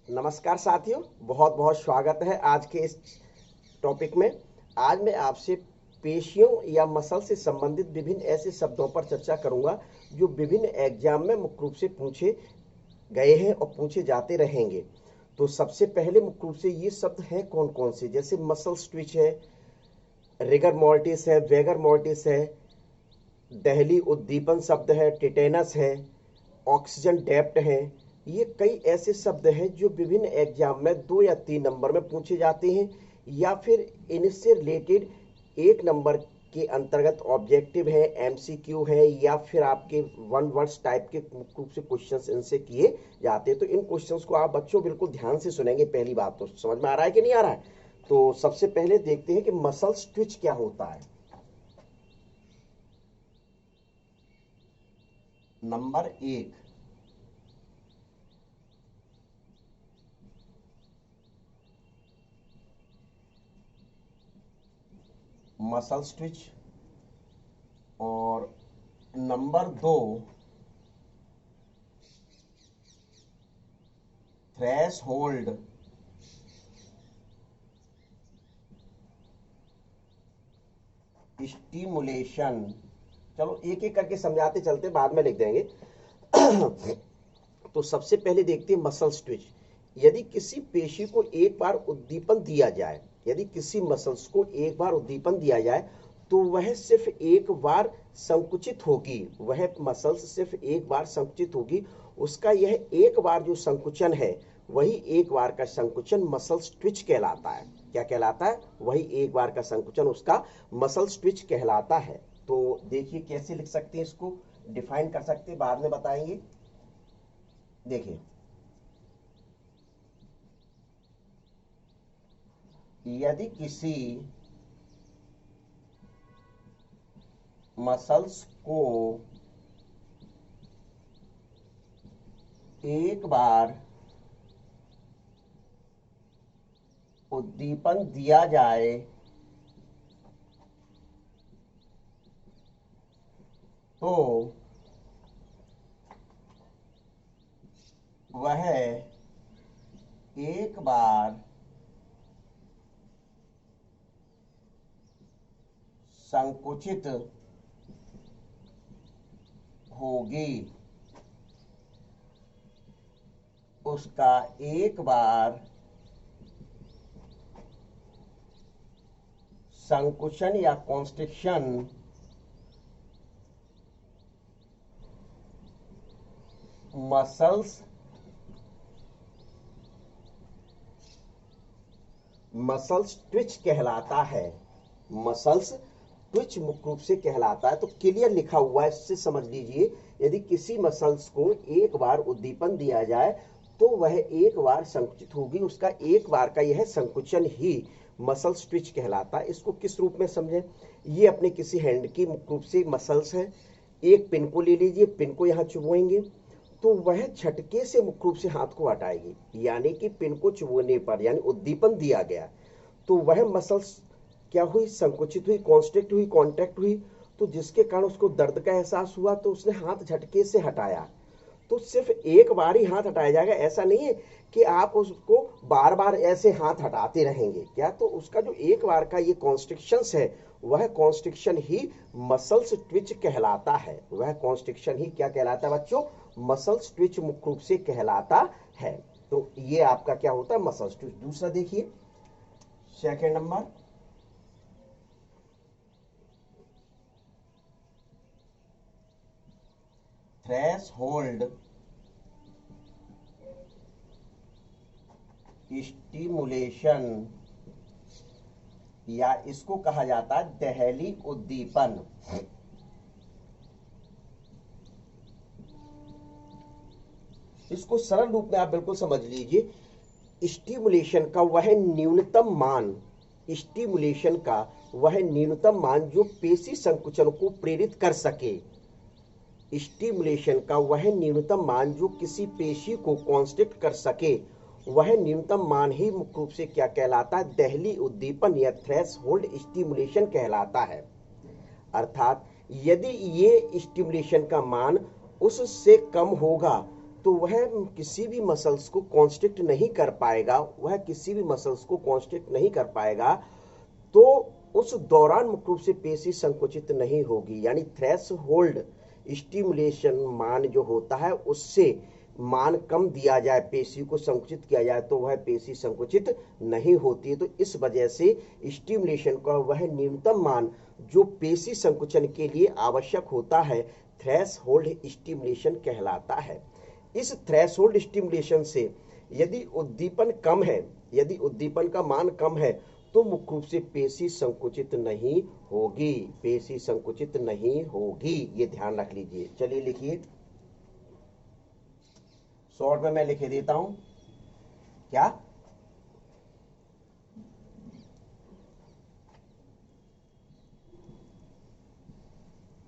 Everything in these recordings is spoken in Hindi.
नमस्कार साथियों, बहुत बहुत स्वागत है आज के इस टॉपिक में। आज मैं आपसे पेशियों या मसल से संबंधित विभिन्न ऐसे शब्दों पर चर्चा करूंगा जो विभिन्न एग्जाम में मुख्य रूप से पूछे गए हैं और पूछे जाते रहेंगे। तो सबसे पहले मुख्य रूप से ये शब्द हैं कौन कौन से, जैसे मसल स्ट्विच है, रिगर मोर्टिस है, वेगर मोर्टिस है, दहली उद्दीपन शब्द है, टिटेनस है, ऑक्सीजन डेप्ट है। ये कई ऐसे शब्द हैं जो विभिन्न एग्जाम में 2 या 3 नंबर में पूछे जाते हैं, या फिर इनसे रिलेटेड 1 नंबर के अंतर्गत ऑब्जेक्टिव है, एमसीक्यू है, या फिर आपके वन वर्ड्स टाइप के मुख्य रूप से क्वेश्चंस इनसे किए जाते हैं। तो इन क्वेश्चंस को आप बच्चों बिल्कुल ध्यान से सुनेंगे। पहली बात तो समझ में आ रहा है कि नहीं आ रहा है? तो सबसे पहले देखते हैं कि मसल स्ट्विच क्या होता है। Number 1, muscle twitch. और नंबर 2, थ्रेश होल्ड स्टिमुलेशन। चलो एक एक करके समझाते चलते, बाद में लिख देंगे। तो सबसे पहले देखते हैं मसल स्ट्विच। यदि किसी पेशी को एक बार उद्दीपन दिया जाए, यदि किसी मसल्स को एक बार उद्दीपन दिया जाए तो वह सिर्फ एक बार संकुचित होगी, वह मसल्स सिर्फ एक बार संकुचित होगी। उसका यह एक बार जो संकुचन है, वही एक बार का संकुचन मसल स्ट्विच कहलाता है। क्या कहलाता है? वही एक बार का संकुचन उसका मसल स्ट्विच कहलाता है। तो देखिए कैसे लिख सकते हैं, इसको डिफाइन कर सकते हैं, बाद में बताएंगे। देखिए, यदि किसी मसल्स को एक बार उद्दीपन दिया जाए तो वह एक बार संकुचित होगी, उसका एक बार संकुचन या कॉन्स्ट्रिक्शन मसल्स ट्विच कहलाता है। मसल्स ट्विच मुख्य रूप से कहलाता है। तो क्लियर लिखा हुआ है, इससे समझ लीजिए। यदि किसी मसल्स को एक बार उद्दीपन दिया जाए तो वह एक बार संकुचित होगी, उसका एक बार का यह संकुचन ही मसल स्ट्विच कहलाता है। इसको किस रूप में समझें? ये अपने किसी हैंड की मुख्य रूप से मसल्स है। एक पिन को ले लीजिए, पिन को यहाँ चुभोएंगे तो वह झटके से मुख्य रूप से हाथ को हटाएगी, यानी कि पिन को चुभोने पर, यानी उद्दीपन दिया गया तो वह मसल्स क्या हुई? संकुचित हुई, कॉन्स्ट्रिक्ट हुई, कॉन्ट्रैक्ट हुई। तो जिसके कारण उसको दर्द का एहसास हुआ तो उसने हाथ झटके से हटाया। तो सिर्फ एक बार ही हाथ हटाया जाएगा, ऐसा नहीं है कि आप उसको बार बार ऐसे हाथ हटाते रहेंगे। क्या? तो उसका जो एक बार का ये कॉन्स्ट्रिक्शंस है, वह कॉन्स्ट्रिक्शन ही मसल्स ट्विच कहलाता है। वह कॉन्स्ट्रिक्शन ही क्या कहलाता है बच्चों? मसल्स ट्विच मुख्य रूप से कहलाता है। तो ये आपका क्या होता है? Muscles twitch. दूसरा देखिए, second number, threshold stimulation, या इसको कहा जाता है दहली उद्दीपन। इसको सरल रूप में आप बिल्कुल समझ लीजिए। स्टिमुलेशन का वह न्यूनतम मान, स्टिमुलेशन का वह न्यूनतम मान जो पेशी संकुचन को प्रेरित कर सके। स्टिमुलेशन का वह न्यूनतम मान जो किसी पेशी को कॉन्स्ट्रिक्ट कर सके, वह न्यूनतम मान ही मुख्य रूप से क्या कहलाता है? दहली उद्दीपन या थ्रेशोल्ड स्टिमुलेशन कहलाता है। अर्थात यदि ये स्टिमुलेशन का मान उससे कम होगा तो वह किसी भी मसल्स को कॉन्स्ट्रिक्ट नहीं कर पाएगा, वह किसी भी मसल्स को कॉन्स्ट्रिक्ट नहीं कर पाएगा, तो उस दौरान मुख्य रूप से पेशी संकुचित नहीं होगी। यानी थ्रेशहोल्ड स्टिमुलेशन मान जो होता है उससे मान कम दिया जाए, पेशी को संकुचित किया जाए, तो वह पेशी संकुचित नहीं होती है। तो इस वजह से स्टिमुलेशन का वह न्यूनतम मान जो पेशी संकुचन के लिए आवश्यक होता है, थ्रेशहोल्ड स्टिमुलेशन कहलाता है। इस थ्रेशहोल्ड स्टिमुलेशन से यदि उद्दीपन कम है, यदि उद्दीपन का मान कम है, तो मुख्य रूप से पेशी संकुचित नहीं होगी, पेशी संकुचित नहीं होगी, ये ध्यान रख लीजिए। चलिए लिखिए, शॉर्ट में मैं लिखे देता हूं। क्या?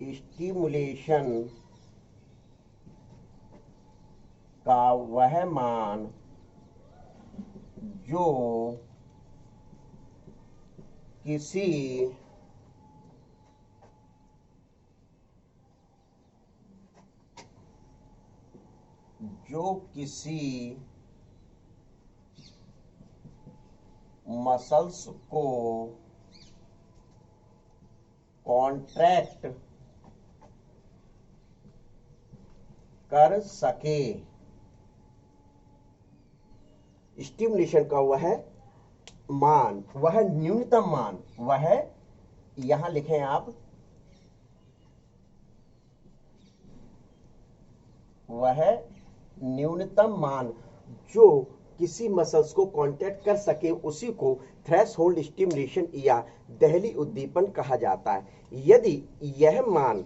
स्टिमुलेशन का वह मान जो किसी मसल्स को कॉन्ट्रैक्ट कर सके, स्टिमुलेशन का वह मान, वह न्यूनतम मान, वह यहां लिखें आप, वह न्यूनतम मान जो किसी मसल्स को कांटेक्ट कर सके उसी को थ्रेशहोल्ड स्टिमुलेशन या दहली उद्दीपन कहा जाता है। यदि यह मान,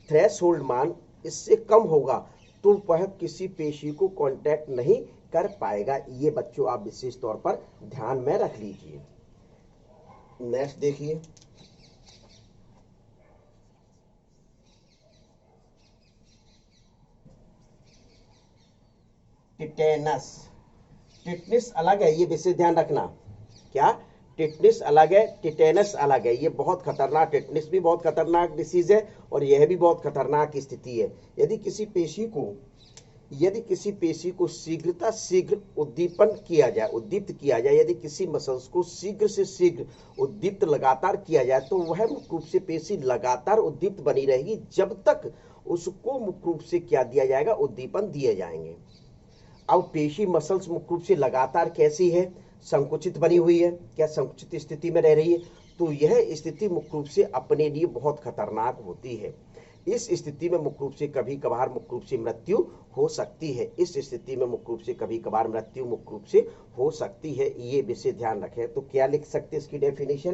थ्रेशहोल्ड मान इससे कम होगा तो वह किसी पेशी को कांटेक्ट नहीं कर पाएगा। ये बच्चों आप विशेष तौर पर ध्यान में रख लीजिए। नेक्स्ट देखिए, टिटेनस। टिटनिस अलग है, ये विशेष ध्यान रखना। क्या? टिटनिस अलग है, टिटेनस अलग है। ये बहुत खतरनाक, टिटनिस भी बहुत खतरनाक डिसीज है और यह भी बहुत खतरनाक स्थिति है। यदि किसी पेशी को शीघ्र उद्दीपन किया जाए, उद्दीप्त किया जाए, यदि किसी मसल्स को शीघ्र से शीघ्र उद्दीप्त लगातार किया जाए, तो वह मुख्य रूप से पेशी लगातार उद्दीप्त बनी रहेगी जब तक उसको मुख्य रूप से क्या दिया जाएगा, उद्दीपन दिए जाएंगे। अब पेशी मसल्स मुख्य रूप से लगातार कैसी है, संकुचित बनी हुई है, क्या संकुचित स्थिति में रह रही है, तो यह स्थिति मुख्य रूप से अपने लिए बहुत खतरनाक होती है। इस स्थिति में मुख्य रूप से कभी कभार मुख्य रूप से मृत्यु हो सकती है। इस स्थिति में मुख्य रूप से कभी कभार मृत्यु मुख्य रूप से हो सकती है, ये विषय ध्यान रखें। तो क्या लिख सकते इसकी डेफिनेशन?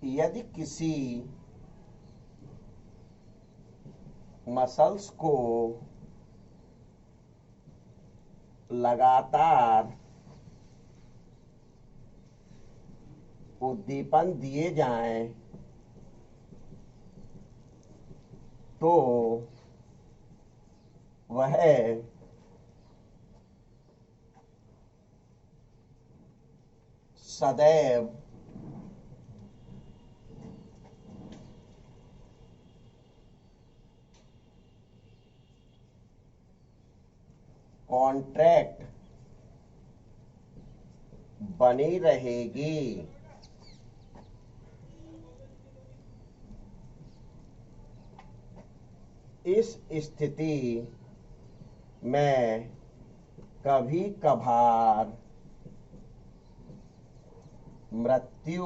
यदि किसी मसल्स को लगातार उद्दीपन दिए जाएं तो वह सदैव कॉन्ट्रैक्ट बनी रहेगी। इस स्थिति में कभी कभार मृत्यु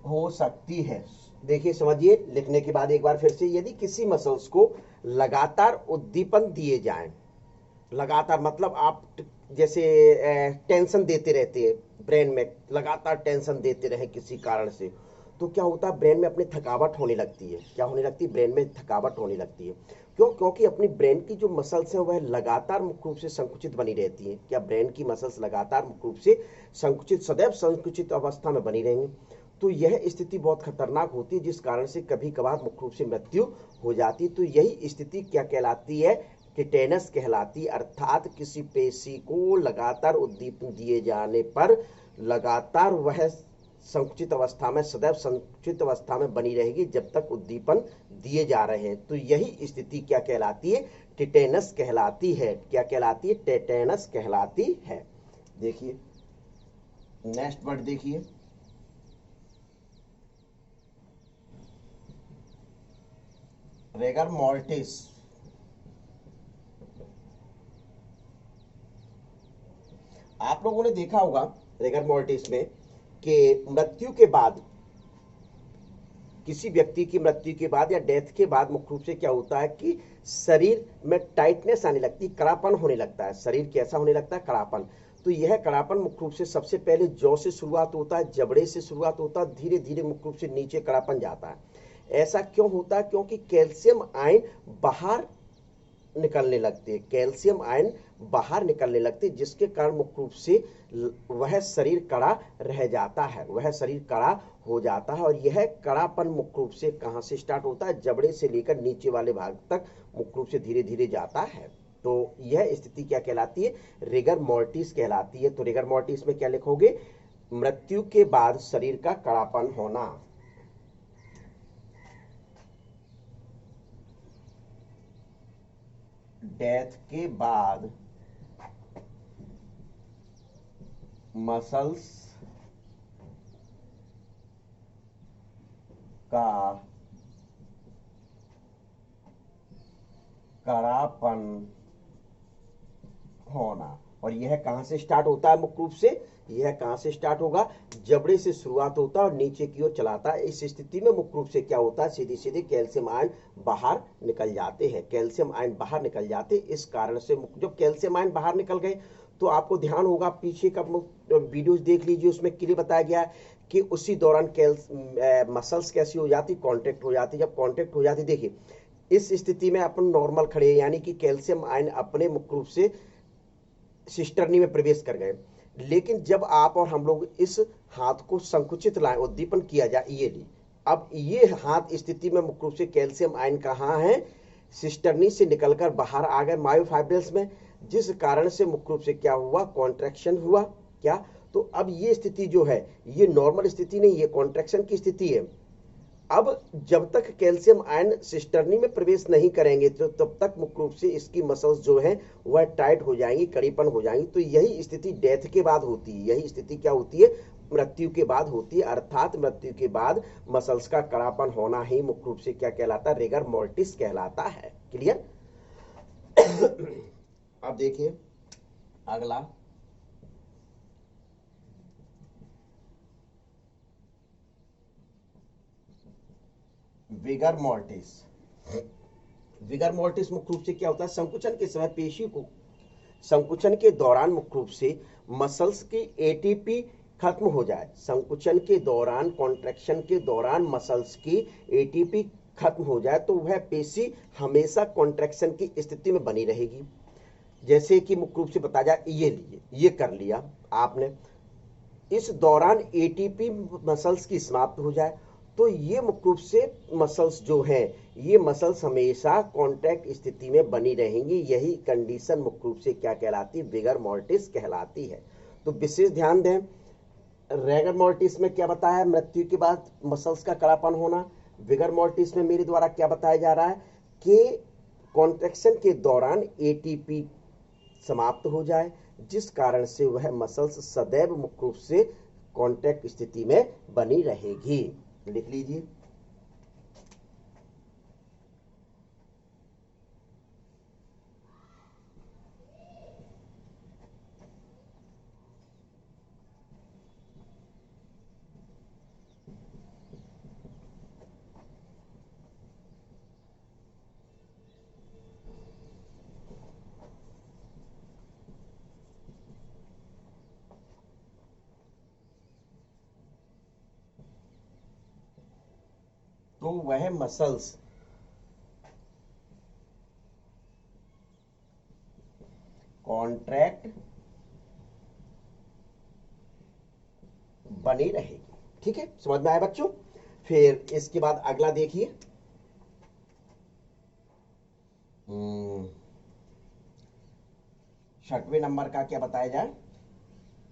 हो सकती है। देखिए, समझिए, लिखने के बाद एक बार फिर से, यदि किसी मसल्स को लगातार उद्दीपन दिए जाएं, लगातार मतलब आप जैसे टेंशन देते रहते हैं, ब्रेन में लगातार टेंशन देते रहे किसी कारण से, तो क्या होता है, ब्रेन में अपनी थकावट होने लगती है। क्या होने लगती है? ब्रेन में थकावट होने लगती है। क्यों? क्योंकि अपनी ब्रेन की जो मसल्स हैं वह लगातार मुख्य रूप से संकुचित बनी रहती हैं। क्या ब्रेन की मसल्स लगातार मुख्य रूप से संकुचित, सदैव संकुचित अवस्था में बनी रहेंगी, तो यह स्थिति बहुत खतरनाक होती है, जिस कारण से कभी कभार मुख्य रूप से मृत्यु हो जाती। तो यही स्थिति क्या कहलाती है? टिटेनस कहलाती। अर्थात किसी पेशी को लगातार उद्दीपन दिए जाने पर लगातार वह संकुचित अवस्था में, सदैव संकुचित अवस्था में बनी रहेगी जब तक उद्दीपन दिए जा रहे हैं। तो यही स्थिति क्या कहलाती है? टेटेनस कहलाती है। क्या कहलाती है? टेटेनस कहलाती है। देखिए नेक्स्ट वर्ड देखिए, रेगर मॉर्टिस। आप लोगों ने देखा होगा रेगर मॉर्टिस में कि मृत्यु के बाद, किसी व्यक्ति की मृत्यु के बाद या डेथ के बाद मुख्य रूप से क्या होता है कि शरीर में टाइटनेस आने लगती, कड़ापन होने लगता है। शरीर कैसा होने लगता है? कड़ापन। तो यह कड़ापन मुख्य रूप से सबसे पहले जौ से शुरुआत होता है, जबड़े से शुरुआत होता है, धीरे धीरे मुख्य रूप से नीचे कड़ापन जाता है। ऐसा क्यों होता है? क्योंकि कैल्शियम आयन बाहर निकलने लगते हैं, कैल्शियम आयन बाहर निकलने लगते हैं, जिसके कारण मुख्य रूप से वह शरीर कड़ा रह जाता है, वह शरीर कड़ा हो जाता है। और यह कड़ापन मुख्य रूप से कहां से स्टार्ट होता है? जबड़े से लेकर नीचे वाले भाग तक मुख्य रूप से धीरे धीरे जाता है। तो यह स्थिति क्या कहलाती है? रिगर मॉर्टिस कहलाती है। तो रिगर मॉर्टिस में क्या लिखोगे? मृत्यु के बाद शरीर का कड़ापन होना। डेथ के बाद मसल्स का कड़ापन होना। और यह कहां से स्टार्ट होता है? मुख्य रूप से यह कहां से स्टार्ट होगा? जबड़े से शुरुआत होता है और नीचे की ओर चलाता है। इस स्थिति में मुख्य रूप से क्या होता है? सीधे सीधे कैल्शियम आयन बाहर निकल जाते हैं, कैल्शियम आयन बाहर निकल जाते। इस कारण से जब कैल्शियम आयन बाहर निकल गए तो आपको ध्यान होगा, पीछे का वीडियोस देख लीजिए, उसमें क्लियर बताया गया है कि उसी दौरान मसल्स कैसी हो जाती? कॉन्ट्रैक्ट हो जाती। जब कॉन्ट्रैक्ट हो जाती, देखिए इस स्थिति में अपन नॉर्मल खड़े हैं, यानी कि कैल्शियम आयन अपने मुख्य रूप से सिस्टर्नी में प्रवेश कर गए। लेकिन जब आप और हम लोग इस हाथ को संकुचित लाए, उद्दीपन किया जाए, ये ली, अब ये हाथ स्थिति में मुख्य रूप से कैल्शियम आयन कहाँ है? सिस्टर्नी से निकलकर बाहर आ गए मायोफाइब्रल्स में, जिस कारण से मुख्य रूप से क्या हुआ? कॉन्ट्रैक्शन हुआ। क्या? तो अब ये स्थिति जो है, ये नॉर्मल स्थिति नहीं, ये कॉन्ट्रैक्शन की स्थिति है। अब जब तक कैल्शियम आयन सिस्टर्नी में प्रवेश नहीं करेंगे तो तब तक मुख्य रूप से इसकी मसल्स जो है वह टाइट हो जाएंगी, कड़ीपन हो जाएंगी। तो यही स्थिति डेथ के बाद होती है। यही स्थिति क्या होती है? मृत्यु के बाद होती है। अर्थात मृत्यु के बाद मसल्स का कड़ापन होना ही मुख्य रूप से क्या कहलाता है? रिगर मॉर्टिस कहलाता है। क्लियर? अब देखिए अगला, विगर मॉर्टिस। विगर मॉर्टिस मुख्य रूप से क्या होता है? संकुचन के समय पेशी को, संकुचन के दौरान मुख्य रूप से मसल्स की एटीपी खत्म हो जाए। संकुचन के दौरान, कॉन्ट्रैक्शन के दौरान मसल्स की एटीपी खत्म हो जाए तो वह पेशी हमेशा कॉन्ट्रैक्शन की स्थिति में बनी रहेगी। जैसे कि मुख्य रूप से बताया जाए, ये लिए, ये कर लिया आपने, इस दौरान एटीपी मसल्स की समाप्त हो जाए तो ये मुख्य रूप से मसल्स जो हैं, ये मसल्स हमेशा कॉन्टैक्ट स्थिति में बनी रहेंगी। यही कंडीशन मुख्य रूप से क्या कहलाती है? विगर मॉर्टिस कहलाती है। तो विशेष ध्यान दें, रेगर मॉर्टिस में क्या बताया? मृत्यु के बाद मसल्स का कड़ापन होना। विगर मॉर्टिस में मेरे द्वारा क्या बताया जा रहा है कि कॉन्ट्रैक्शन के दौरान एटीपी समाप्त हो जाए, जिस कारण से वह मसल्स सदैव मुख्य रूप से कॉन्टैक्ट स्थिति में बनी रहेगी। लिख लीजिए। तो वह मसल्स कॉन्ट्रैक्ट बनी रहेगी। ठीक है, समझ में आया बच्चों? फिर इसके बाद अगला देखिए, छठवें नंबर का क्या बताया जाए?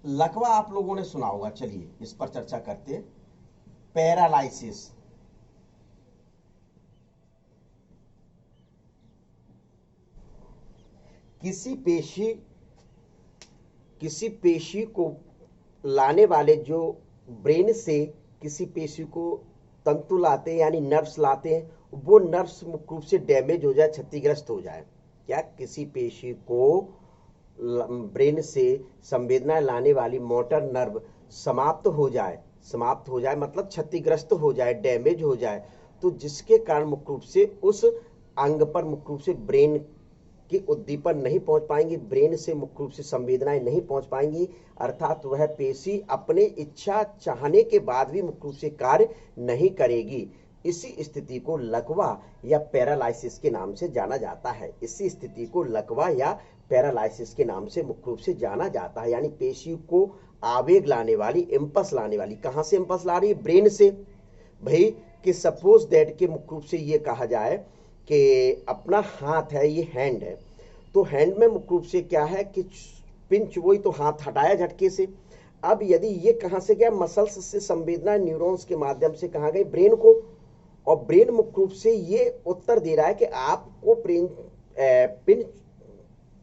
लकवा आप लोगों ने सुना होगा, चलिए इस पर चर्चा करते हैं। पैरालाइसिस, किसी पेशी को लाने वाले, जो ब्रेन से किसी पेशी को तंतु लाते हैं यानी नर्व्स लाते हैं, वो नर्व्स मुख्य रूप से डैमेज हो जाए, क्षतिग्रस्त हो जाए। क्या किसी पेशी को ब्रेन से संवेदना लाने वाली मोटर नर्व समाप्त हो जाए मतलब क्षतिग्रस्त हो जाए, डैमेज हो जाए, तो जिसके कारण मुख्य रूप से उस अंग पर मुख्य रूप से ब्रेन की उद्दीपन नहीं पहुंच पाएंगी, ब्रेन से मुख्य रूप से संवेदनाएं नहीं पहुंच पाएंगी, अर्थात वह पेशी अपने इच्छा चाहने के बाद भी मुख्य रूप से कार्य नहीं करेगी। इसी स्थिति को लकवा या पैरालाइसिस के नाम से जाना जाता है। इसी स्थिति को लकवा या पैरालाइसिस के नाम से मुख्य रूप से जाना जाता है। यानी पेशी को आवेग लाने वाली, इंपल्स लाने वाली, कहां से इंपल्स ला रही है? ब्रेन से। भाई कि सपोज दैट के मुख्य रूप से ये कहा जाए कि अपना हाथ है, ये हैंड है, तो हैंड में मुख्य रूप से क्या है कि पिंच, वही तो हाथ हटाया झटके से। अब यदि ये कहां से गया? मसल्स से संवेदना न्यूरॉन्स के माध्यम से कहां गई? ब्रेन को। और ब्रेन मुख्य रूप से ये उत्तर दे रहा है कि आपको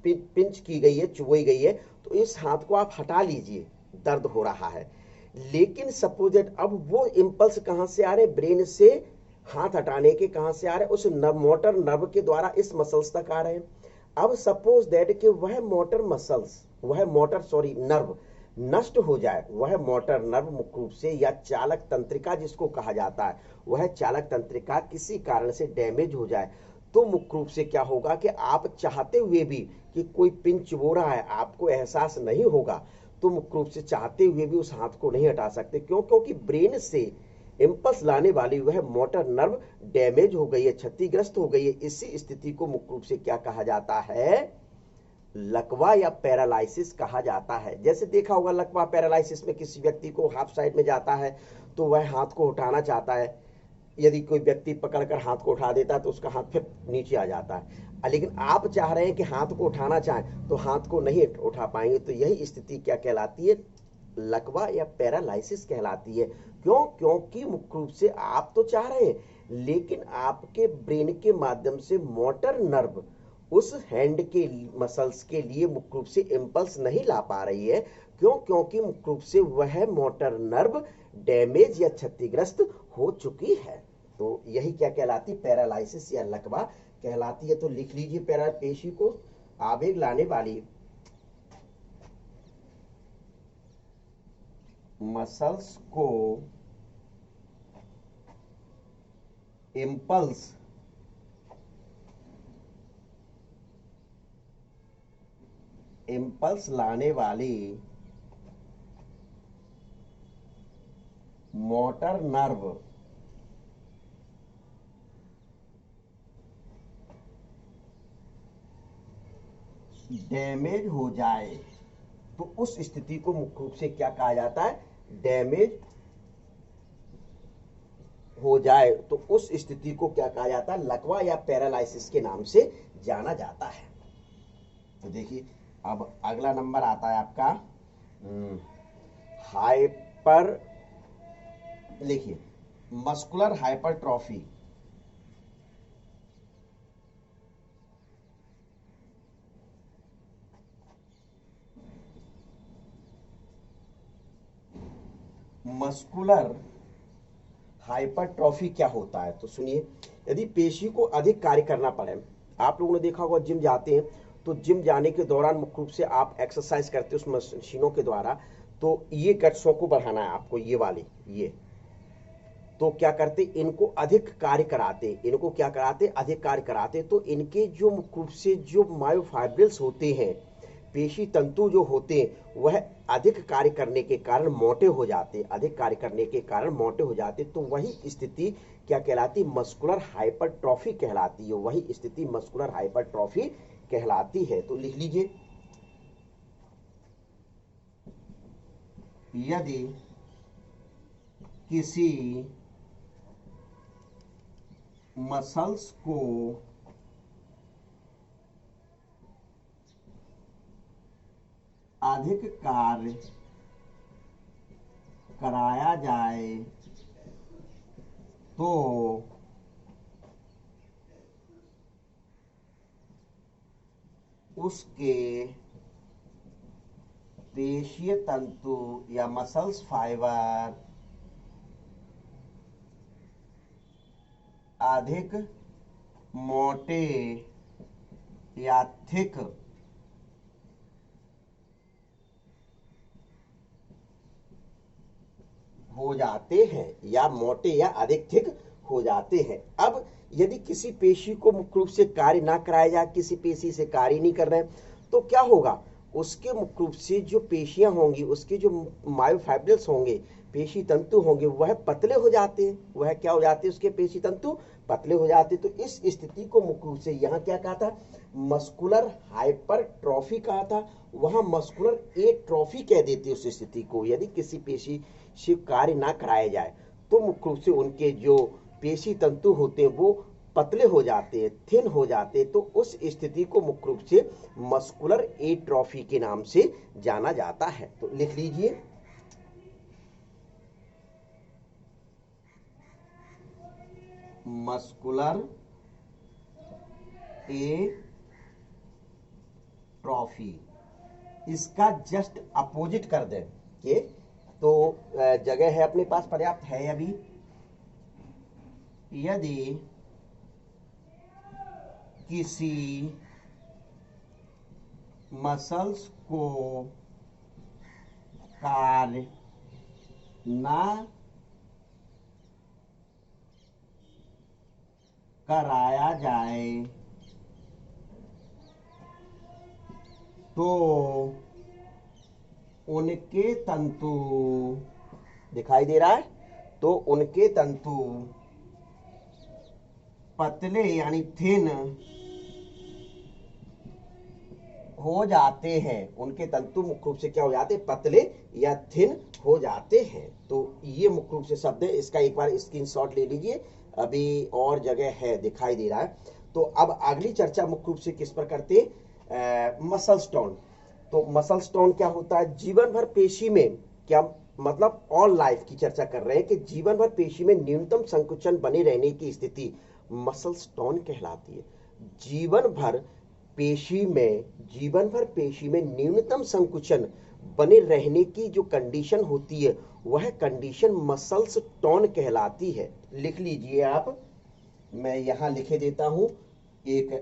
पिंच की गई है, चुभोई गई है, तो इस हाथ को आप हटा लीजिए, दर्द हो रहा है। लेकिन सपोज दैट अब वो इंपल्स कहां से आ रहे? ब्रेन से हाथ हटाने के कहां से आ रहे? उस मोटर नर्व के द्वारा इस मसल्स तक आ रहे हैं। अब सपोज दैट कि वह मोटर नर्व नष्ट हो जाए, वह मोटर नर्व मुख्य रूप से या चालक तंत्रिका जिसको कहा जाता है, वह चालक तंत्रिका किसी कारण से डैमेज हो जाए, तो मुख्य रूप से क्या होगा कि आप चाहते हुए भी कि कोई पिंच हो रहा है, आपको एहसास नहीं होगा, तो मुख्य रूप से चाहते हुए भी उस हाथ को नहीं हटा सकते। क्यों? क्योंकि ब्रेन से इंपल्स लाने वाली वह मोटर नर्व डैमेज हो गई है, क्षतिग्रस्त हो गई है। इसी स्थिति को मुख्य रूप से क्या कहा जाता है? लकवा या पैरालाइसिस कहा जाता है। जैसे देखा होगा लकवा पैरालाइसिस में किसी व्यक्ति को हाफ साइड में जाता है तो वह हाथ को उठाना चाहता है, यदि कोई व्यक्ति पकड़कर हाथ को उठा देता है तो उसका हाथ फिर नीचे आ जाता है। लेकिन आप चाह रहे हैं कि हाथ को उठाना चाहें तो हाथ को नहीं उठा पाएंगे, तो यही स्थिति क्या कहलाती है? लकवा या पैरालाइसिस कहलाती है। क्यों? क्योंकि मुख्य रूप से आप तो चाह रहे हैं लेकिन आपके ब्रेन के माध्यम से मोटर नर्व उस हैंड के मसल्स के लिए मुख्य रूप से इंपल्स नहीं ला पा रही है। क्यों? क्योंकि मुख्य रूप से वह मोटर नर्व डैमेज या क्षतिग्रस्त हो चुकी है। तो यही क्या कहलाती? पैरालाइसिस या लकवा कहलाती है। तो लिख लीजिए, पैरा पेशी को आवेग लाने वाली मसल्स को इंपल्स लाने वाली मोटर नर्व डैमेज हो जाए, तो उस स्थिति को मुख्य रूप से क्या कहा जाता है? डैमेज हो जाए, तो उस स्थिति को क्या कहा जाता है? लकवा या पैरालाइसिस के नाम से जाना जाता है। तो देखिए अब अगला नंबर आता है आपका हाइपर, लिखिए मस्कुलर हाइपरट्रॉफी। मस्कुलर हाइपरट्रॉफी क्या होता है? तो सुनिए, यदि पेशी को अधिक कार्य करना पड़े, आप लोगों ने देखा होगा जिम जाते हैं तो जिम जाने के दौरान मुख्य रूप से आप एक्सरसाइज करते हैं उस मशीनों के द्वारा, तो ये गट्सों को बढ़ाना है आपको, ये वाली, ये तो क्या करते? इनको अधिक कार्य कराते, इनको क्या कराते? अधिक कार्य कराते। तो इनके जो मुख्य रूप से जो मायोफाइब्रिल्स होते हैं, पेशी तंतु जो होते हैं, वह अधिक कार्य करने के कारण मोटे हो जाते, अधिक कार्य करने के कारण मोटे हो जाते। तो वही स्थिति क्या कहलाती? मस्कुलर हाइपरट्रॉफी कहलाती है। वही स्थिति मस्कुलर हाइपरट्रॉफी कहलाती है। तो लिख लीजिए, यदि किसी मसल्स को अधिक कार्य कराया जाए तो उसके पेशीय तंतु या मसल्स फाइबर अधिक मोटे या थिक हो जाते हैं, या मोटे या अधिक थिक हो जाते हैं। अब यदि किसी पेशी को मुख्य रूप से कार्य ना कराया जाए, किसी पेशी से कार्य नहीं कर रहे हैं, तो क्या होगा, उसके मुख्य रूप से जो पेशियां होंगी, उसके जो मायोफाइब्रिल्स होंगे, पेशी तंतु होंगे, वह पतले हो जाते हैं। वह क्या हो जाते हैं, उसके पेशी तंतु पतले हो जाते हैं। तो इस स्थिति को मुख्य रूप से यहाँ क्या कहा था, मस्कुलर हाइपरट्रॉफी कहा था, वहां मस्कुलर एट्रॉफी कह देते उस स्थिति को। यदि किसी पेशी से कार्य ना कराया जाए तो मुख्य रूप से उनके जो पेशी तंतु होते हैं वो पतले हो जाते हैं, थिन हो जाते हैं। तो उस स्थिति को मुख्य रूप से मस्कुलर एट्रॉफी के नाम से जाना जाता है। तो लिख लीजिए, मस्कुलर एट्रॉफी। इसका जस्ट अपोजिट कर दें कि तो जगह है अपने पास, पर्याप्त है अभी। यदि किसी मसल्स को कार्य ना कराया जाए तो उनके तंतु, दिखाई दे रहा है, तो उनके तंतु पतले यानी थिन हो जाते हैं। उनके तंतु मुख्य रूप से क्या हो जाते हैं, पतले या थिन हो जाते हैं। तो ये मुख्य रूप से शब्द है, इसका एक बार स्क्रीनशॉट ले लीजिए, अभी और जगह है, दिखाई दे रहा है। तो अब अगली चर्चा मुख्य रूप से किस पर करते हैं, मसल स्टोन। तो मसल स्टोन क्या होता है, जीवन भर पेशी में, क्या मतलब ऑल लाइफ की चर्चा कर रहे हैं कि जीवन भर पेशी में न्यूनतम संकुचन बने रहने की स्थिति मसल स्टोन कहलाती है। जीवन भर पेशी में, जीवन भर पेशी में न्यूनतम संकुचन बने रहने की जो कंडीशन होती है, वह कंडीशन मसल्स टोन कहलाती है। लिख लीजिए आप, मैं यहां लिखे देता हूं एक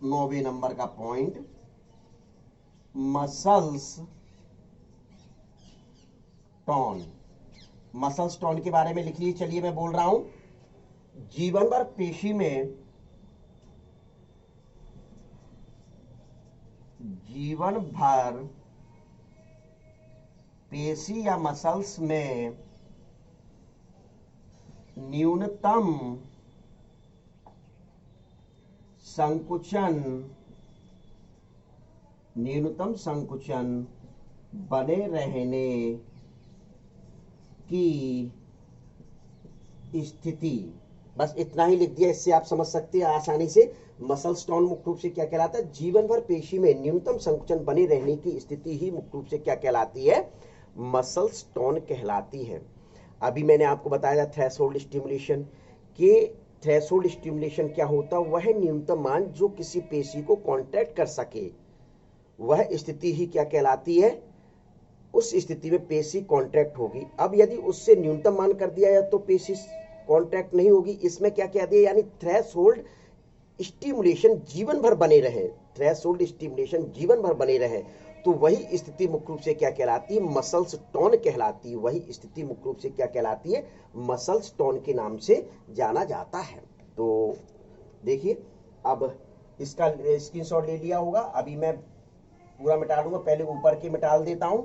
9वें नंबर का point, muscles tone. Muscles tone के बारे में लिख लीजिए। चलिए मैं बोल रहा हूं, जीवन भर पेशी में, जीवन भर पेशी या मसल्स में न्यूनतम संकुचन, न्यूनतम संकुचन बने रहने की स्थिति, बस इतना ही लिख दिया, इससे आप समझ सकते हैं आसानी से। मसल स्टोन मुख्य रूप से क्या कहलाता है, जीवन भर पेशी में न्यूनतम संकुचन बने रहने की स्थिति ही मुख्य रूप से क्या कहलाती है, मसल स्टोन कहलाती है। अभी मैंने आपको बताया थ्रेशोल्ड स्टिमुलेशन, कि थ्रेशोल्ड स्टिमुलेशन क्या होता है, वह न्यूनतम मान जो किसी पेशी को कॉन्ट्रैक्ट कर सके, वह स्थिति ही क्या कहलाती है, उस स्थिति में पेशी कॉन्ट्रैक्ट होगी। अब यदि उससे न्यूनतम मान कर दिया जाए तो पेशी कॉन्ट्रैक्ट नहीं होगी। इसमें क्या कह दिया, यानी थ्रेशोल्ड स्टिमुलेशन जीवन भर बने रहे, थ्रेशोल्ड स्टिमुलेशन जीवन भर बने रहे, तो वही स्थिति मुख्य रूप से क्या कहलाती है, मसल्स टोन कहलाती है। वही स्थिति मुख्य रूप से क्या कहलाती है, मसल्स टोन के नाम से जाना जाता है। तो देखिए, अब इसका स्क्रीनशॉट ले लिया होगा, अभी मैं पूरा मिटा दूंगा, पहले ऊपर के मिटा देता हूं।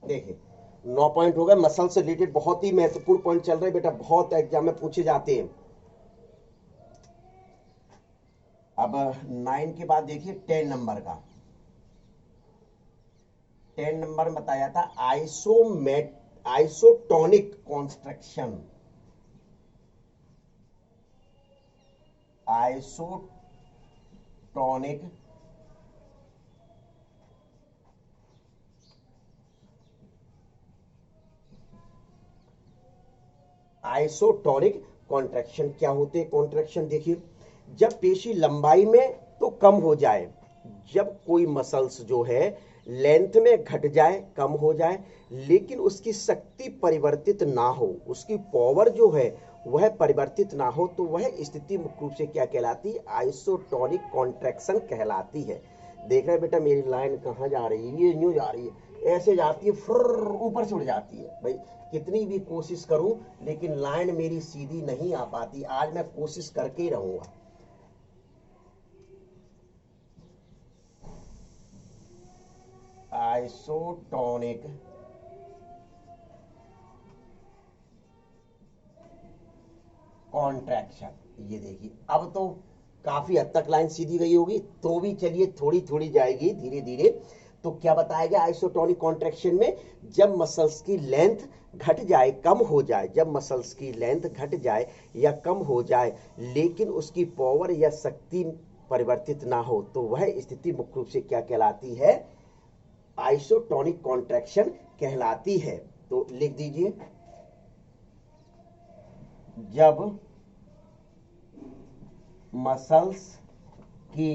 देखिए 9 पॉइंट हो गए, मसल से रिलेटेड बहुत ही महत्वपूर्ण पॉइंट चल रहे बेटा, बहुत एग्जाम में पूछे जाते हैं। अब 9 के बाद देखिए 10 नंबर का, 10 नंबर में बताया था isotonic construction. Isotonic isotonic contraction. क्या होते हैं कॉन्ट्रैक्शन? देखिए, जब पेशी लंबाई में तो कम हो जाए, जब कोई मसल्स जो है लेंथ में घट जाए, कम हो जाए, लेकिन उसकी शक्ति परिवर्तित ना हो, उसकी पावर जो है वह परिवर्तित ना हो, तो वह स्थिति मुख्य रूप से क्या कहलाती है? आइसोटोनिक कॉन्ट्रैक्शन कहलाती है। देख रहे हैं बेटा मेरी लाइन कहाँ जा रही है? ये न्यू जा रही है, ऐसे जाती है, फुर्र ऊपर से उड़ जाती है। भाई कितनी भी कोशिश करूं लेकिन लाइन मेरी सीधी नहीं आ पाती। आज मैं कोशिश करके ही रहूंगा। आइसोटोनिक कॉन्ट्रैक्शन, ये देखिए अब तो काफी हद तक लाइन सीधी गई होगी, तो भी चलिए थोड़ी थोड़ी जाएगी धीरे धीरे। तो क्या बताया गया आइसोटोनिक कॉन्ट्रैक्शन में? जब मसल्स की लेंथ घट जाए, कम हो जाए, जब मसल्स की लेंथ घट जाए या कम हो जाए, लेकिन उसकी पावर या शक्ति परिवर्तित ना हो, तो वह स्थिति मुख्य रूप से क्या कहलाती है? आइसोटोनिक कॉन्ट्रैक्शन कहलाती है। तो लिख दीजिए, जब मसल्स की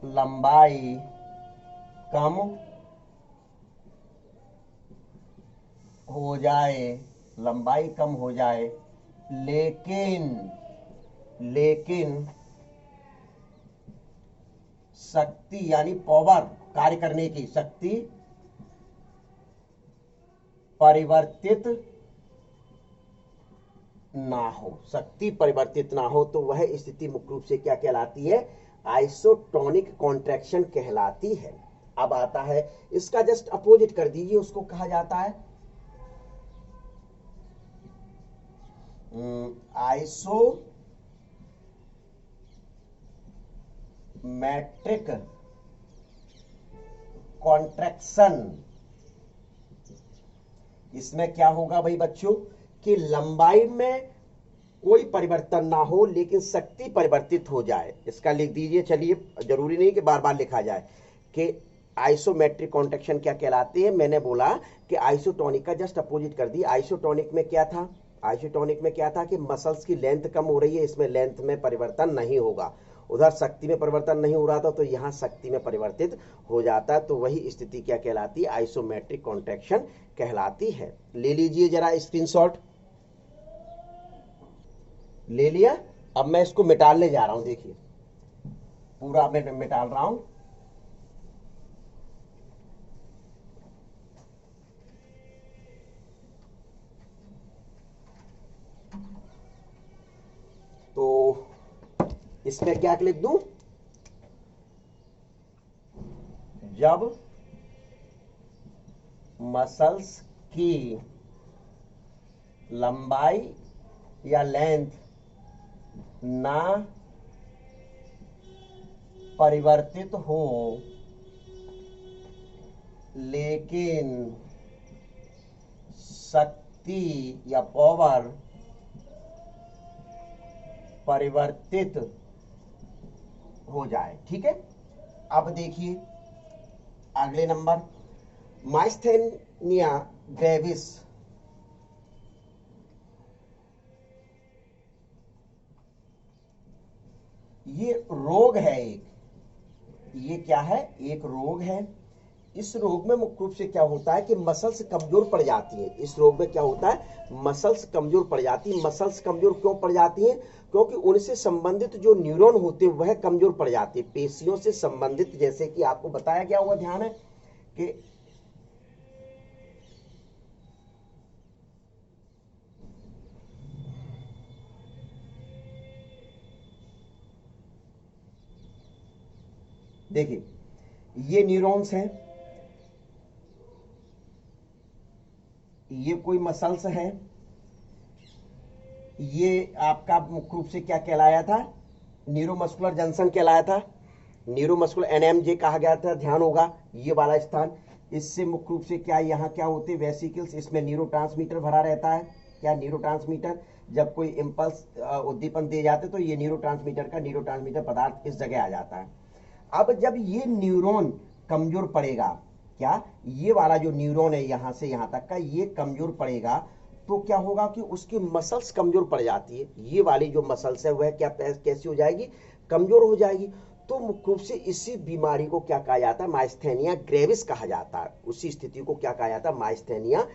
लंबाई कम हो जाए, लंबाई कम हो जाए, लेकिन शक्ति यानी पावर, कार्य करने की शक्ति परिवर्तित ना हो, शक्ति परिवर्तित ना हो, तो वह स्थिति मुख्य रूप से क्या कहलाती है? आइसोटोनिक कॉन्ट्रैक्शन कहलाती है। अब आता है इसका जस्ट अपोजिट कर दीजिए, उसको कहा जाता है आइसोमेट्रिक कॉन्ट्रैक्शन। इसमें क्या होगा भाई बच्चों कि लंबाई में कोई परिवर्तन ना हो लेकिन शक्ति परिवर्तित हो जाए। इसका लिख दीजिए, चलिए जरूरी नहीं कि बार बार लिखा जाए कि आइसोमेट्रिक कॉन्ट्रैक्शन क्या कहलाती है। मैंने बोला कि आइसोटोनिक का जस्ट अपोजिट कर दी। आइसोटोनिक में क्या था? आइसोटोनिक में क्या था कि मसल्स की लेंथ कम हो रही है, इसमें लेंथ में परिवर्तन नहीं होगा, उधर शक्ति में परिवर्तन नहीं हो रहा था, तो यहां शक्ति में परिवर्तित हो जाता है, तो वही स्थिति क्या कहलाती है? आइसोमेट्रिक कॉन्ट्रैक्शन कहलाती है। ले लीजिए जरा स्क्रीनशॉट, ले लिया। अब मैं इसको मिटाने जा रहा हूं, देखिए पूरा मैं मिटाल रहा हूं। तो इसमें क्या लिख दूं? जब मसल्स की लंबाई या लेंथ ना परिवर्तित हो लेकिन शक्ति या पावर परिवर्तित हो जाए। ठीक है, अब देखिए अगले नंबर, माइस्थेनिया ग्रेविस। ये रोग है एक, ये क्या है? एक रोग है। इस रोग में मुख्य रूप से क्या होता है कि मसल्स कमजोर पड़ जाती है। इस रोग में क्या होता है? मसल्स कमजोर पड़ जाती है। मसल्स कमजोर क्यों पड़ जाती हैं? क्योंकि उनसे संबंधित जो न्यूरॉन होते हैं वह कमजोर पड़ जाते हैं। पेशियों से संबंधित, जैसे कि आपको बताया गया हुआ ध्यान है कि देखिए ये न्यूरॉन्स हैं, ये कोई मसल्स है, ये आपका मुख्य रूप से क्या कहलाया था? न्यूरोमस्कुलर जंक्शन कहलाया था। न्यूरोमस्कुलर एनएमजे कहा गया था, ध्यान होगा ये वाला स्थान। इससे मुख्य रूप से क्या यहाँ क्या होते हैं? वेसिकल्स, इसमें न्यूरोट्रांसमीटर भरा रहता है। क्या? न्यूरोट्रांसमीटर। जब कोई इम्पल्स उद्दीपन दिए जाते तो ये न्यूरोट्रांसमीटर पदार्थ इस जगह आ जाता है। अब जब ये न्यूरॉन कमजोर पड़ेगा, क्या ये वाला जो न्यूरॉन है यहां से यहां तक का ये कमजोर पड़ेगा, तो क्या होगा कि उसकी मसल्स कमजोर पड़ जाती है, ये वाली जो मसल्स है वह क्या कैसी हो जाएगी, कमजोर हो जाएगी। तो मुख्य रूप से इसी बीमारी को क्या कहा जाता है, माइस्थेनिया ग्रेविस कहा जाता है। उसी स्थिति को क्या कहा जाता है, माइस्थेनिया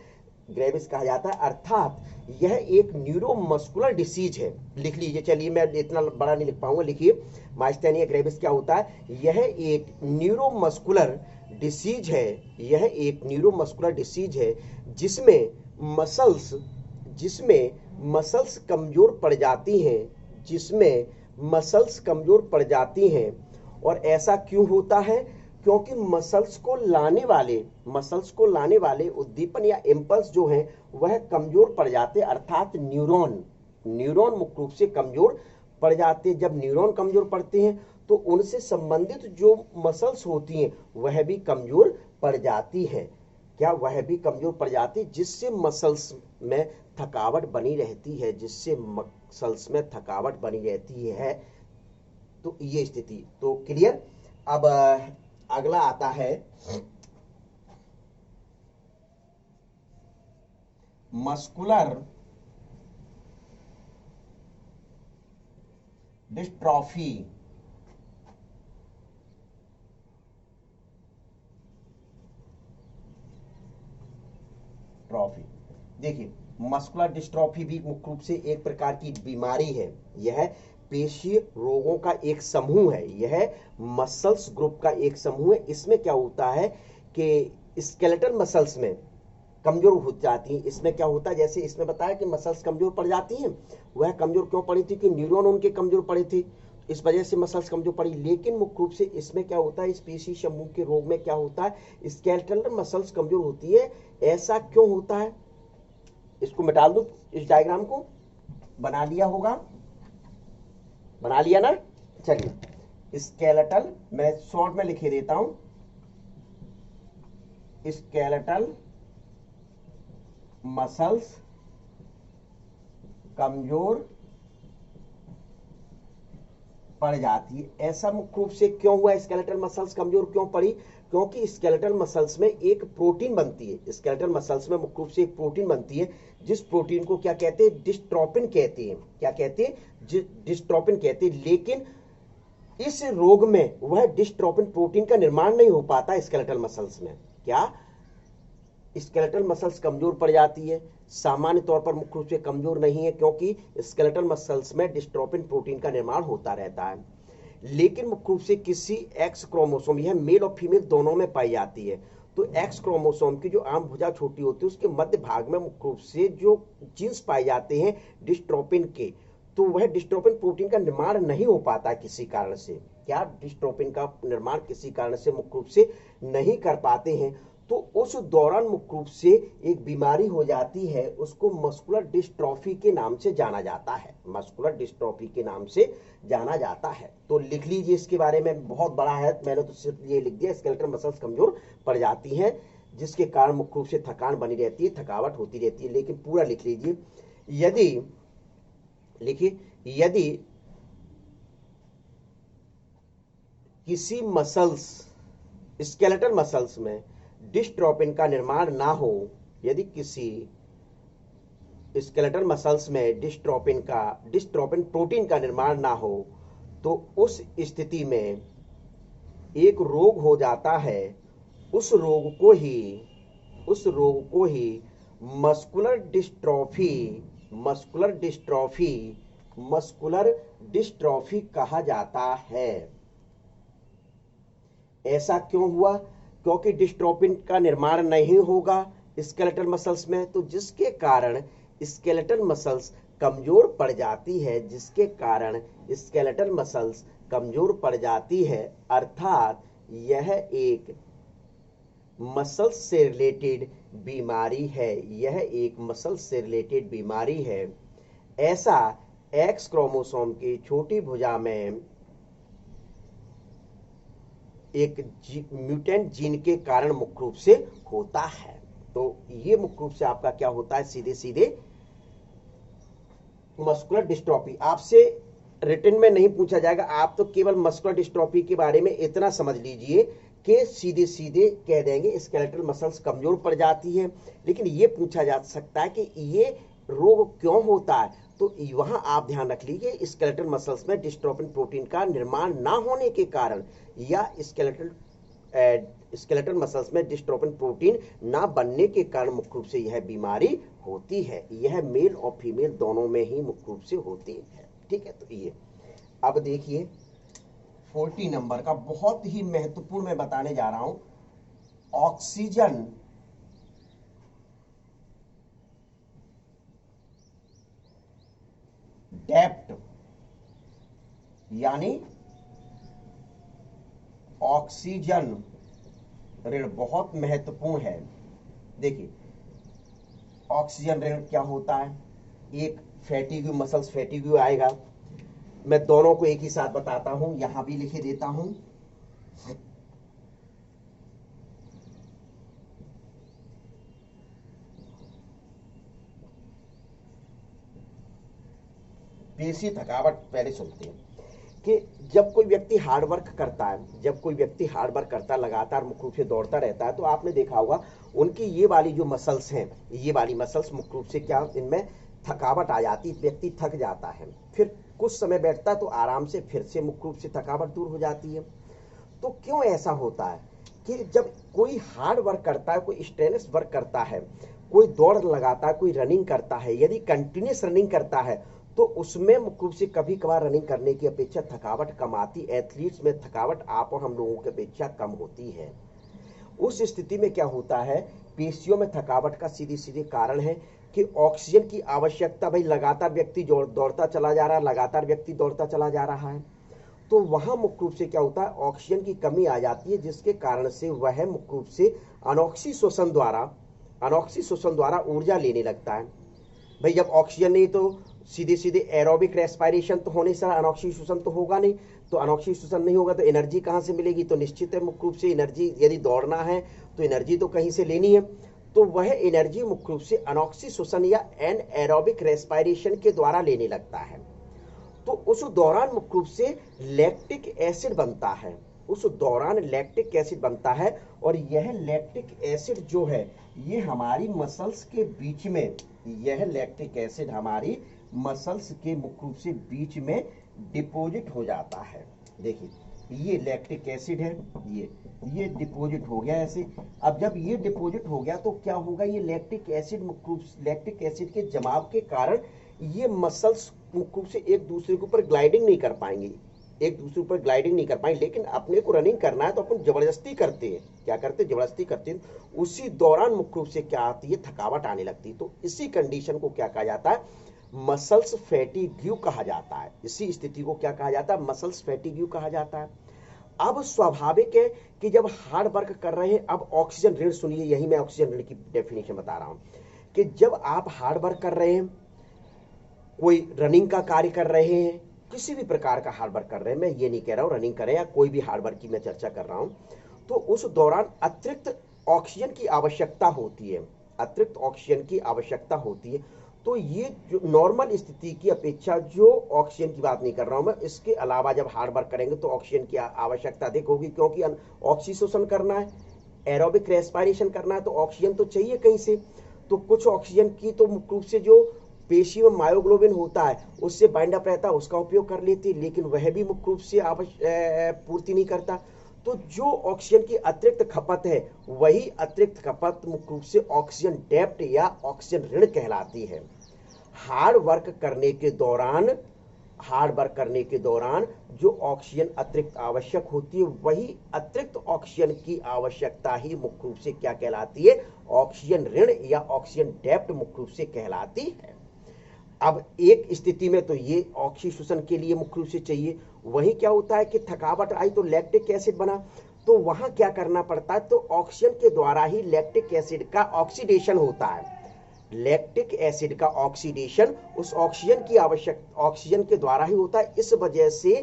ग्रेविस कहा जाता है। अर्थात यह एक न्यूरोमस्कुलर डिसीज है। लिख लीजिए, चलिए मैं इतना बड़ा नहीं लिख पाऊंगा, लिखिए माइस्थेनिया ग्रेविस क्या होता है। यह एक न्यूरोमस्कुलर डिसीज है, यह एक न्यूरोमस्कुलर डिसीज है जिसमें मसल्स कमजोर पड़ जाती हैं, जिसमें मसल्स कमजोर पड़ जाती हैं। और ऐसा क्यों होता है, क्योंकि मसल्स को लाने वाले उद्दीपन या इम्पल्स जो हैं वह कमजोर पड़ जाते, अर्थात न्यूरॉन मुख्य रूप से कमजोर पड़ जाते। जब न्यूरॉन कमजोर पड़ते हैं तो उनसे संबंधित जो मसल्स होती हैं वह भी कमजोर पड़ जाती है। क्या वह भी कमजोर पड़ जाती है, जिससे मसल्स में थकावट बनी रहती है, तो ये स्थिति तो क्लियर। अब अगला आता है मस्कुलर डिस्ट्रॉफी। देखिए, मस्कुलर डिस्ट्रॉफी भी मुख्य रूप से एक प्रकार की बीमारी है। यह पेशीय रोगों का एक समूह है, यह मसल्स ग्रुप का एक समूह है। इसमें क्या होता है कि स्केलेटल मसल्स में कमजोर हो जाती हैं। इसमें क्या होता है, जैसे इसमें बताया कि मसल्स कमजोर पड़ जाती हैं, वह कमजोर क्यों पड़ी थी कि न्यूरॉन उनके कमजोर पड़े थे, इस वजह से मसल्स कमजोर पड़ी। लेकिन मुख्य रूप से इसमें क्या होता है, इस पेशी समूह के रोग में क्या होता है, स्केलेटल मसल्स कमजोर होती है। ऐसा क्यों होता है, इसको मिटा दूं, इस डायग्राम को बना लिया होगा, बना लिया ना। चलिए, स्केलेटल मैं शॉर्ट में लिखे देता हूं, स्केलेटल मसल्स कमजोर पड़ जाती है। ऐसा मुख्य रूप से क्यों हुआ, स्केलेटल मसल्स कमजोर क्यों पड़ी, क्योंकि स्केलेटल मसल्स में एक प्रोटीन बनती है। स्केलेटल मसल्स में मुख्य रूप से एक प्रोटीन बनती है, जिस प्रोटीन को क्या कहते हैं, डिस्ट्रोफिन कहते हैं। क्या कहते हैं, डिस्ट्रोफिन कहते हैं। लेकिन इस रोग में वह डिस्ट्रोफिन प्रोटीन का निर्माण नहीं हो पाता स्केलेटल मसल्स में। क्या स्केलेटल मसल्स कमजोर पड़ जाती है, सामान्य तौर पर मुख्य रूप से कमजोर नहीं है, क्योंकि स्केलेटल मसल्स में डिस्ट्रोफिन प्रोटीन का निर्माण होता रहता है। लेकिन मुख्य रूप से किसी एक्स क्रोमोसोम, यह मेल और फीमेल दोनों में पाई जाती है, तो एक्स क्रोमोसोम की जो आम भुजा छोटी होती है उसके मध्य भाग में मुख्य रूप से जो जीन्स पाए जाते हैं डिस्ट्रोफिन के, तो वह डिस्ट्रोफिन प्रोटीन का निर्माण नहीं हो पाता किसी कारण से। क्या डिस्ट्रोफिन का निर्माण किसी कारण से मुख्य रूप से नहीं कर पाते हैं, तो उस दौरान मुख्य रूप से एक बीमारी हो जाती है, उसको मस्कुलर डिस्ट्रॉफी के नाम से जाना जाता है, मस्कुलर डिस्ट्रॉफी के नाम से जाना जाता है। तो लिख लीजिए, इसके बारे में बहुत बड़ा है, मैंने तो सिर्फ ये लिख दिया, स्केलेटल मसल्स कमजोर पड़ जाती हैं जिसके कारण मुख्य रूप से थकान बनी रहती है, थकावट होती रहती है। लेकिन पूरा लिख लीजिए, यदि किसी स्केलेटल मसल्स में डिस्ट्रोफिन का निर्माण ना हो, यदि किसी स्केलेटल मसल्स में डिस्ट्रोफिन प्रोटीन का निर्माण ना हो, तो उस स्थिति में एक रोग हो जाता है। उस रोग को ही मस्कुलर डिस्ट्रॉफी कहा जाता है। ऐसा क्यों हुआ, क्योंकि डिस्ट्रोफिन का निर्माण नहीं होगा स्केलेटल मसल्स में, तो जिसके कारण स्केलेटल मसल्स कमजोर पड़ जाती है, अर्थात यह एक मसल्स से रिलेटेड बीमारी है। ऐसा एक्स क्रोमोसोम की छोटी भुजा में एक म्यूटेंट जीन के कारण मुख्य रूप से होता है। तो ये मुख्य रूप से आपका क्या होता है, सीधे सीधे मस्कुलर डिस्ट्रॉफी। आपसे रिटन में नहीं पूछा जाएगा, आप तो केवल मस्कुलर डिस्ट्रॉफी के बारे में इतना समझ लीजिए कि सीधे सीधे कह देंगे स्केलेटल मसल्स कमजोर पड़ जाती है। लेकिन ये पूछा जा सकता है कि ये रोग क्यों होता है, तो वहां आप ध्यान रख लीजिए स्केलेटल मसल्स में डिस्ट्रोफिन प्रोटीन का निर्माण ना होने के कारण या स्केलेटल मसल्स में डिस्ट्रोफिन प्रोटीन ना बनने के कारण मुख्य रूप से यह बीमारी होती है। यह मेल और फीमेल दोनों में ही मुख्य रूप से होती है। ठीक है, तो ये अब देखिए 40 नंबर का बहुत ही महत्वपूर्ण मैं बताने जा रहा हूं, ऑक्सीजन डेप्ट यानी ऑक्सीजन ऋण बहुत महत्वपूर्ण है। देखिए ऑक्सीजन ऋण क्या होता है, एक फैटिग्यू मसल्स फैटिग्यू आएगा, मैं दोनों को एक ही साथ बताता हूं, यहां भी लिखे देता हूं। पेशी थकावट पहले सुनते हैं कि जब कोई व्यक्ति हार्ड वर्क करता है, जब कोई व्यक्ति हार्ड वर्क करता है, लगातार मुख्य रूप से दौड़ता रहता है, तो आपने देखा होगा उनकी ये वाली जो मसल्स हैं, ये वाली मसल्स मुख्य रूप से क्या इनमें थकावट आ जाती, व्यक्ति थक जाता है, फिर कुछ समय बैठता है तो आराम से फिर से मुख्य रूप से थकावट दूर हो जाती है। तो क्यों ऐसा होता है कि जब कोई हार्ड वर्क करता है, कोई स्ट्रेनस वर्क करता है, कोई दौड़ लगाता है, कोई रनिंग करता है, यदि कंटिन्यूस रनिंग करता है तो उसमें मुख्य रूप से कभी कभार रनिंग करने की अपेक्षा थकावट कम आती, एथलीट्स में थकावट आप और हम लोगों की अपेक्षा कम होती है। उस स्थिति में क्या होता है, पेशियों में थकावट का सीधे सीधे कारण है कि ऑक्सीजन की आवश्यकता, भाई लगातार व्यक्ति दौड़ता चला जा रहा है, लगातार व्यक्ति दौड़ता चला जा रहा है, तो वहां मुख्य रूप से क्या होता है, ऑक्सीजन की कमी आ जाती है, जिसके कारण से वह मुख्य रूप से अनॉक्सी श्वसन द्वारा ऊर्जा लेने लगता है। भाई जब ऑक्सीजन नहीं तो सीधे सीधे एरोबिक रेस्पिरेशन तो होने से अनॉक्सी श्वसन तो होगा नहीं, तो अनॉक्सी श्वसन नहीं होगा तो एनर्जी कहां से मिलेगी, तो निश्चित है मुख्य रूप से एनर्जी, यदि दौड़ना है तो एनर्जी तो कहीं से लेनी है, तो वह एनर्जी मुख्य रूप से अनॉक्सी श्वसन या एन एरोबिक रेस्पिरेशन के द्वारा लेने लगता है। तो उस दौरान मुख्य रूप से लैक्टिक एसिड बनता है, उस दौरान लैक्टिक एसिड बनता है, और यह लैक्टिक एसिड जो है ये हमारी मसल्स के बीच में, यह लैक्टिक एसिड हमारी मसल्स के मुख्य रूप से बीच में डिपॉजिट हो जाता है। देखिए ये लैक्टिक एसिड है, ये डिपॉजिट हो गया ऐसे। अब जब ये डिपॉजिट हो गया तो क्या होगा, ये लैक्टिक एसिड मुख्य रूप से लैक्टिक एसिड के जमाव के कारण ये मसल्स मुख्य रूप से एक दूसरे के ऊपर ग्लाइडिंग नहीं कर पाएंगे, एक दूसरे ऊपर ग्लाइडिंग नहीं कर पाएंगे। लेकिन अपने को रनिंग करना है तो अपन जबरदस्ती करते हैं, क्या करते हैं, जबरदस्ती करते हैं, उसी दौरान मुख्य रूप से क्या आती है, थकावट आने लगती है। तो इसी कंडीशन को क्या कहा जाता है, मसल्स फैटिग्यू कहा जाता है। इसी स्थिति को क्या कहा जाता है, मसल्स फैटिग्यू कहा जाता है। अब स्वाभाविक है कि जब हार्ड वर्क कर रहे हैं, अब ऑक्सीजन ऋण सुनिए, यही मैं ऑक्सीजन ऋण की डेफिनेशन बता रहा हूं कि जब आप हार्ड वर्क कर रहे हैं, कोई रनिंग का कार्य कर रहे हैं, किसी भी प्रकार का हार्ड वर्क कर रहे हैं, मैं ये नहीं कह रहा हूं रनिंग करें या कोई भी हार्ड वर्क की मैं चर्चा कर रहा हूं, तो उस दौरान अतिरिक्त ऑक्सीजन की आवश्यकता होती है, अतिरिक्त ऑक्सीजन की आवश्यकता होती है। तो ये जो नॉर्मल स्थिति की अपेक्षा, जो ऑक्सीजन की बात नहीं कर रहा हूं मैं, इसके अलावा जब हार्ड वर्क करेंगे तो ऑक्सीजन की आवश्यकता अधिक होगी, क्योंकि ऑक्सीजन करना है, एरोबिक रेस्पिरेशन करना है, तो ऑक्सीजन तो चाहिए कहीं से। तो कुछ ऑक्सीजन की तो मुख्य रूप से जो पेशी में मायोग्लोबिन होता है उससे बाइंड अप रहता है, उसका उपयोग कर लेती है, लेकिन वह भी मुख्य रूप से पूर्ति नहीं करता। तो जो ऑक्सीजन की अतिरिक्त खपत है, वही अतिरिक्त खपत मुख्य रूप से ऑक्सीजन डेप्ट या ऑक्सीजन ऋण कहलाती है। हार्ड वर्क करने के दौरान जो ऑक्सीजन अतिरिक्त आवश्यक होती है, वही अतिरिक्त ऑक्सीजन की आवश्यकता ही मुख्य रूप से क्या कहलाती है, ऑक्सीजन ऋण या ऑक्सीजन डेप्ट मुख्य रूप से कहलाती है। अब एक स्थिति में तो ये ऑक्सीजन के लिए मुख्य रूप से चाहिए, वही क्या होता है कि थकावट आई तो लैक्टिक एसिड बना, तो वहां क्या करना पड़ता है, तो ऑक्सीजन के द्वारा ही लैक्टिक एसिड का ऑक्सीडेशन होता है। लैक्टिक एसिड का ऑक्सीडेशन उस ऑक्सीजन के द्वारा ही होता है। इस वजह से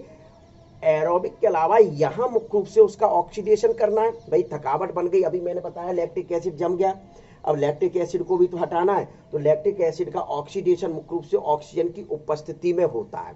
एरोबिक के अलावा यहां मुख्य रूप से उसका ऑक्सीडेशन करना है। भाई थकावट बन गई, अभी मैंने बताया लैक्टिक एसिड जम गया, अब लैक्टिक एसिड को भी तो हटाना है, तो लैक्टिक एसिड का ऑक्सीडेशन मुख्य रूप से ऑक्सीजन की उपस्थिति में होता है।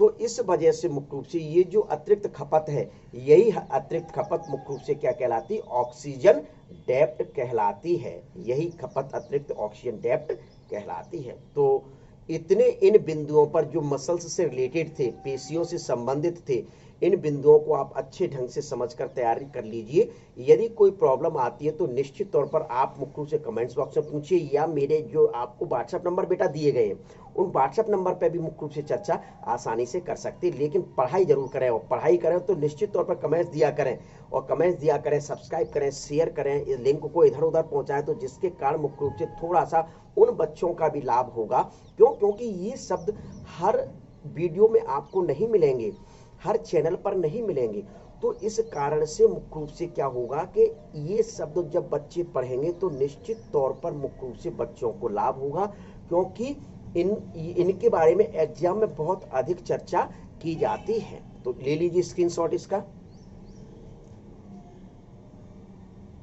तो इस वजह से मुख्य रूप से ये जो अतिरिक्त खपत है, यही अतिरिक्त खपत मुख्य रूप से क्या कहलाती है? ऑक्सीजन डेप्ट कहलाती है। यही खपत अतिरिक्त ऑक्सीजन डेप्ट कहलाती है। तो इतने इन बिंदुओं पर जो मसल्स से रिलेटेड थे, पेशियों से संबंधित थे, इन बिंदुओं को आप अच्छे ढंग से समझकर तैयारी कर लीजिए। यदि कोई प्रॉब्लम आती है तो निश्चित तौर पर आप मुख्य रूप से कमेंट्स बॉक्स में पूछिए, या मेरे जो आपको व्हाट्सएप नंबर बेटा दिए गए हैं उन व्हाट्सएप नंबर पर भी मुख्य रूप से चर्चा आसानी से कर सकते हैं। लेकिन पढ़ाई जरूर करें, और पढ़ाई करें तो निश्चित तौर पर कमेंट्स दिया करें, और कमेंट्स दिया करें, सब्सक्राइब करें, शेयर करें, इस लिंक को इधर उधर पहुंचाएं, तो जिसके कारण मुख्य रूप से थोड़ा सा उन बच्चों का भी लाभ होगा। क्योंकि ये शब्द हर वीडियो में आपको नहीं मिलेंगे, हर चैनल पर नहीं मिलेंगे। तो इस कारण से मुख्य रूप से क्या होगा कि ये शब्द जब बच्चे पढ़ेंगे तो निश्चित तौर पर मुख्य रूप से बच्चों को लाभ होगा, क्योंकि इनके बारे में एग्जाम में बहुत अधिक चर्चा की जाती है। तो ले लीजिए स्क्रीनशॉट इसका।